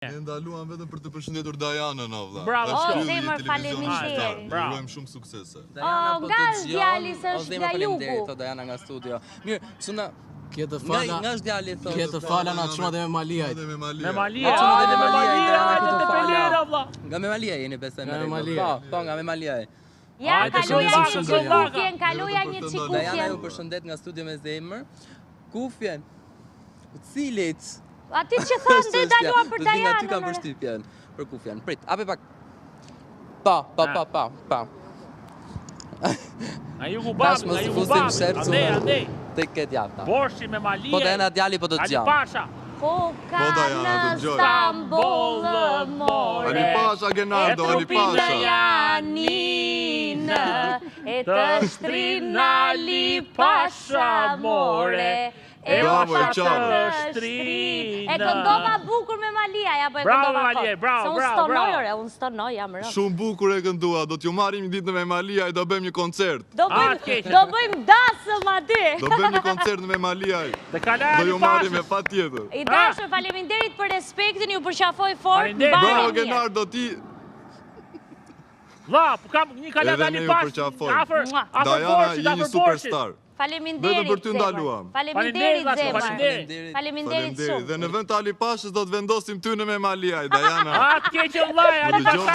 Ne ndaluam vetëm për të përshëndetur Dajanën, o vlla. Bravo, zemër, faleminderit. Ju urojmë shumë suksese. Nga djali s'është nga jugu. Thot Dajana nga studio. Mirë, çuna Kjetë nga është djali thot. Kjetë fala na çuna dhe me Malia. Me Me Malia. Malia. Çuna dhe me Malia, Hajde të pelera, vlla. Nga me Malia jeni besoj me. Nga me Malia. Po, nga me Malia. Ja, Hajde, kaloja shumë një shumë çikufjen, kaloja një Dajana ju çikufjen. përshëndet nga studio me zemër. Kufjen. Cilit? Aty që thonë dhe daluam për Ty kam Dajanën. përshtypjen për kufjen. Prit, hapi pak. Pa. Nga jugu Tash babë, mos nga i jugu fusim babë. shercu. Andej. Te këtë jata. Borshi me Malia. Po Dajana djali po të Ali dëgjam. Pasha. Koka Dajana, në dëgjoj. Stamboll more. Ali Pasha, Genardo, Ali Trupin Pasha. Janinë e të shtrin Ali Pasha more. Bravo, Pasha Iqare. të shtrin. E këndova bukur me Malia, ja po e Bravo, këndova Malia, kot. bravo, Se unë bravo, stonoj, bravo. ore, unë stonoj, jam rëmë. Shumë bukur e këndua, do t'ju marrim një ditë me Malia e do bëjmë një koncert. Do bëjmë dasëm aty. Do bëjmë një koncert me Malia. Dhe kalaj Do Ali ju marrim me Pashës. patjetër. I dashur, faleminderit për respektin, ju përqafoj fort, Faleminderit. mbani Bravo mirë. Genardo, ti Vlla, kam një kalaj Edhe Ali ne ju Pashës. përqafojmë. Afër Dajana borshit, jeni afër borshit. superstar. Faleminderit, Vetëm për ty zemër. ndaluam. Faleminderit, Faleminderit, zemër. faleminderit. Faleminderit shumë. Dhe në vend të Ali Pashës do të vendosim ty në me Malia, Dajana. A, të keqë vllaj, Ali Dëgjova.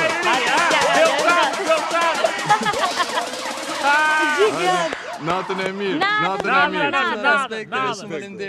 Pasha i ri, a? Natën e mirë, Natën natën e e mirë. mirë. Respekt, Nada. shumë faleminderit.